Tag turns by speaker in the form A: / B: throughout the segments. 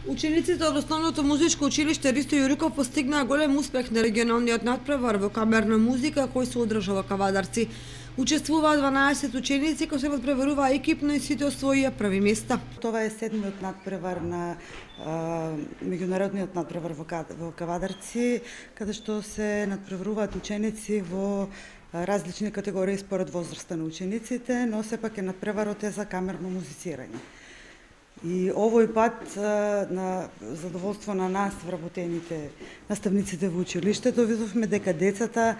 A: Учениците од Основното музичко училиште Ристо Јуриков постигнаа голем успех на регионалниот надпревар во камерна музика кој се одржа во Кавадарци. Учествуваа 12 ученици кои се надпреваруваа екипно и сите освоија први места.
B: Тоа е седмиот надпревар на меѓународниот надпревар во Кавадарци, каде што се надпреваруваат ученици во различни категории според возраста на учениците, но сепак е надпреварот е за камерно музицирање. И овој пат на задоволство на нас, вработените наставниците во училиштето, видовме дека децата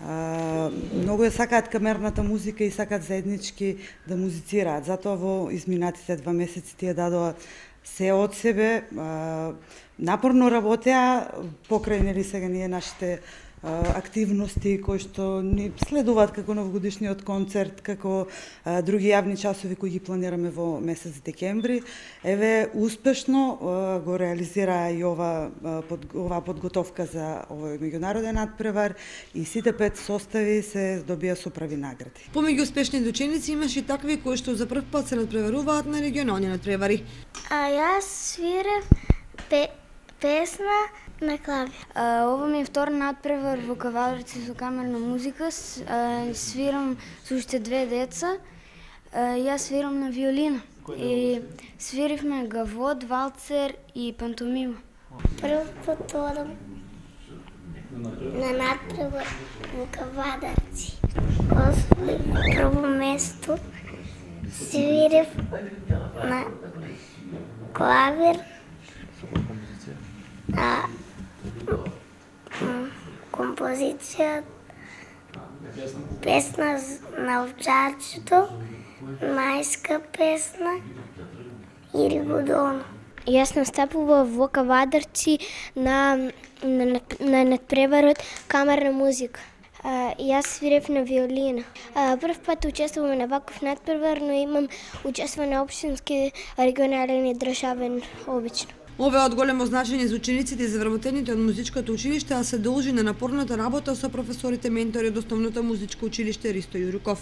B: многу ја сакаат камерната музика и сакаат заеднички да музицираат. Затоа во изминатите 2 месеци тие дадоа се од себе, напорно работеа покрај сега ние нашите активности кои што ни следуваат како новогодишниот концерт, како други јавни часови кои ги планираме во месец декември. Еве успешно го реализираа и оваа подготовка за овој меѓународен надпревар и сите 5 состави се добија со прави награди.
A: Помеѓу успешните ученици имаше и такви кои што за прв пат се надпреваруваат на регионални надпревари.
C: Јас свирев песна на клавир.
D: Ова ми е втор надпревар во Кавадарци со камерна музика. Свирам со уште 2 деца. Јас свирам на виолина. И свиривме гавот, валцер и пантомима.
C: Прв пат одам на надпревар во Кавадарци. Освоив прво место. Свирев на клавир. Композиција, песна на овчарчето, мајска песна и ригодоно.
E: Јас настапував во Кавадарци на надпреварот камерна музика. Јас свирев на виолина. Прв пат учествувам на ваков надпревар, но имам учествуван на општински, регионален и државен обично.
A: Ова е од големо значење за учениците и за вработените од музичкото училиште, а се должи на напорната работа со професорите ментори од Основното музичко училиште Ристо Јуриков.